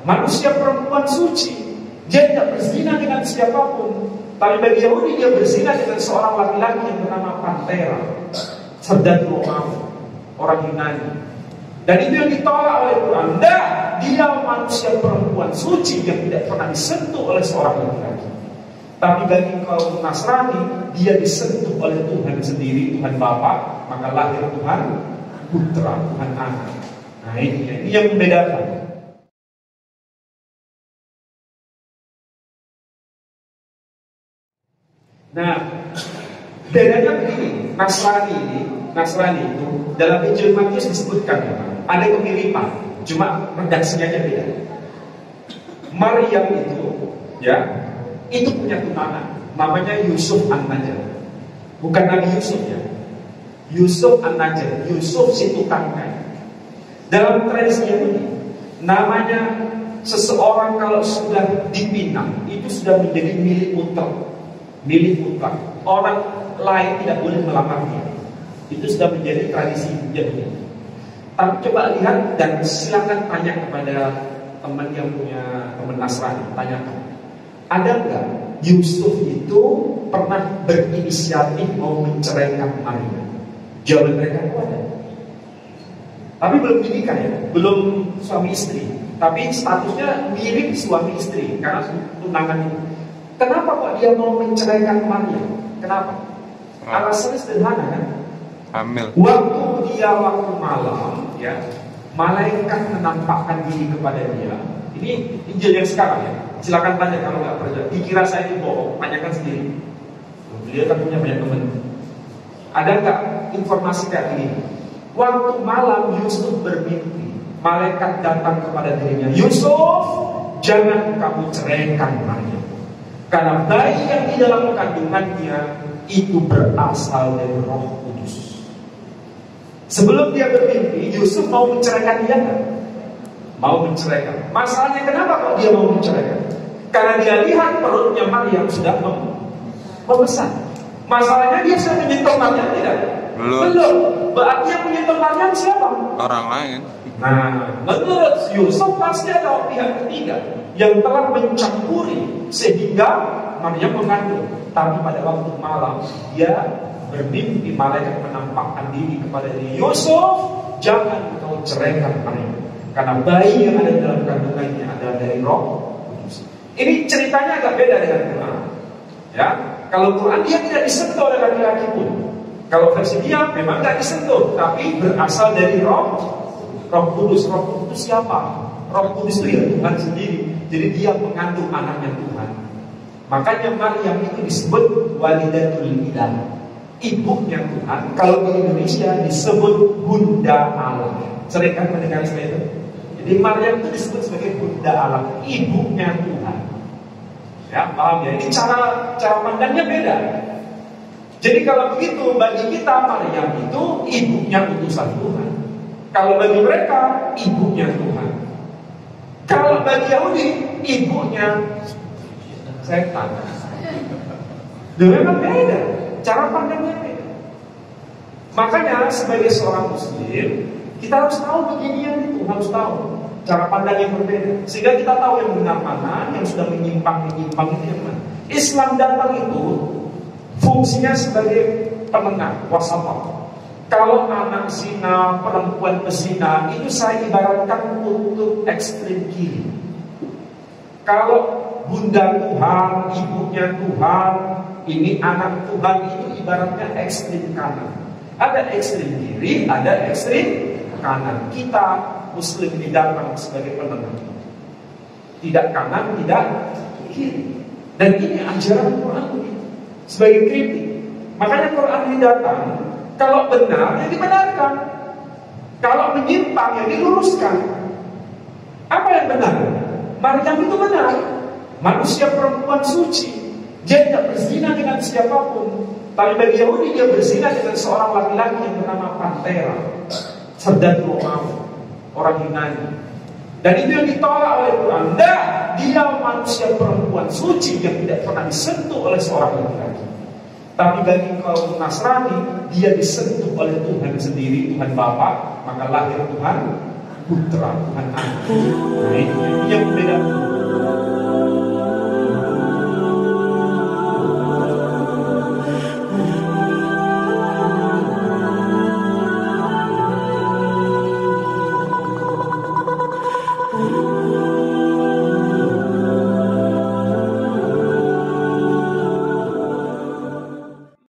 Manusia perempuan suci, dia tidak berzina dengan siapapun. Tapi bagi Yahudi dia berzina dengan seorang laki-laki yang bernama Pantera, serdadu Romawi, orang Yunani. Dan itu yang ditolak oleh Quran. Nah, dia manusia perempuan suci yang tidak pernah disentuh oleh seorang laki-laki. Tapi bagi kaum Nasrani, dia disentuh oleh Tuhan sendiri, Tuhan Bapa, maka lahir Tuhan Putra, Tuhan Anak. Nah ini yang membedakan. Nah, bedanya begini, Nasrani itu dalam Injil Matius disebutkan ada kemiripan, cuma redaksinya aja beda. Maryam itu, ya, itu punya tunangan, namanya Yusuf An-Najjar. Bukan Nabi Yusuf ya, Yusuf An-Najjar, Yusuf si tukang kayu. Dalam tradisi Yahudi, namanya seseorang kalau sudah dipinang itu sudah menjadi milik mutlak. Milik mutlak, orang lain tidak boleh melamar dia. Itu sudah menjadi tradisi Yahudi. Tapi coba lihat dan silakan tanya kepada teman yang punya teman Nasrani, tanyakan, ada nggak Yusuf itu pernah berinisiatif mau menceraikan Maria? Jawaban mereka ada. Tapi belum menikah ya, belum suami istri. Tapi statusnya mirip suami istri karena tunangan itu. Kenapa kok dia mau menceraikan Maria? Kenapa? Alasannya sederhana kan? Hamil. Waktu malam, ya, malaikat menampakkan diri kepada dia. Ini Injil yang sekarang ya. Silakan tanya kalau nggak percaya. Dikira saya itu bohong, tanyakan sendiri. Beliau kan punya banyak teman. Ada nggak informasi kayak ini? Waktu malam Yusuf bermimpi, malaikat datang kepada dirinya. Yusuf, jangan kamu ceraikan Maria. Karena bayi yang di dalam kandungannya itu berasal dari Roh Kudus. Sebelum dia bermimpi, Yusuf mau menceraikan dia kan? Mau menceraikan. Masalahnya kenapa kok dia mau menceraikan? Karena dia lihat perutnya Maryam sudah membesar. Masalahnya dia sudah menyentuh Maryam tidak? Belum. Berarti yang menyentuh Maryam siapa? Orang lain. Nah, menurut Yusuf pasti ada pihak ketiga yang telah mencampuri sehingga Maryam mengandung. Tapi pada waktu malam dia bermimpi, malaikat menampakkan diri kepada diri Yusuf, jangan kau ceraikan Maryam karena bayi yang ada dalam kandungannya adalah dari Roh Kudus. Ini ceritanya agak beda dengan Quran. Ya, kalau Quran dia tidak disentuh oleh laki-laki pun. Kalau versi dia memang tidak disentuh, tapi berasal dari Roh Kudus. Roh Kudus siapa? Roh Kudus itu ya Tuhan sendiri. Jadi dia mengandung anaknya Tuhan. Makanya Maryam itu disebut walidatul ilah, ibunya Tuhan. Kalau di Indonesia disebut Bunda Allah. Sering kan mendengar istilah itu? Jadi Maryam itu disebut sebagai Bunda Allah, ibunya Tuhan. Ya, paham ya? Ini cara pandangnya beda. Jadi kalau begitu bagi kita Maryam itu ibunya utusan Tuhan. Kalau bagi mereka ibunya Tuhan. Kalau bagi Yahudi ibunya setan. Memang beda, cara pandangnya beda. Makanya sebagai seorang Muslim kita harus tahu beginian itu, harus tahu cara pandang yang berbeda, sehingga kita tahu yang benar mana, yang sudah menyimpang itu yang mana. Islam datang itu fungsinya sebagai penengah, wasatah. Kalau anak zina, perempuan pezina, itu saya ibaratkan untuk ekstrim kiri. Kalau bunda Tuhan, ibunya Tuhan, ini anak Tuhan, itu ibaratnya ekstrim kanan. Ada ekstrim kiri, ada ekstrim kanan. Kita Muslim datang sebagai penengah, tidak kanan, tidak kiri. Dan ini ajaran Quran sebagai kritik. Makanya Quran ini datang. Kalau benar, ya dibenarkan. Kalau menyimpang, ya diluruskan. Apa yang benar? Maryam itu benar. Manusia perempuan suci. Dia tidak berzina dengan siapapun. Tapi bagi Yahudi, dia berzina dengan seorang laki-laki yang bernama Pantera, serdadu Romawi, orang Yunani. Dan itu yang ditolak oleh Quran. Nah, dia manusia perempuan suci yang tidak pernah disentuh oleh seorang laki-laki. Tapi bagi kaum Nasrani, dia disentuh oleh Tuhan sendiri, Tuhan Bapa, maka lahir Tuhan putra, bukan anak. Nah ini yang membedakan.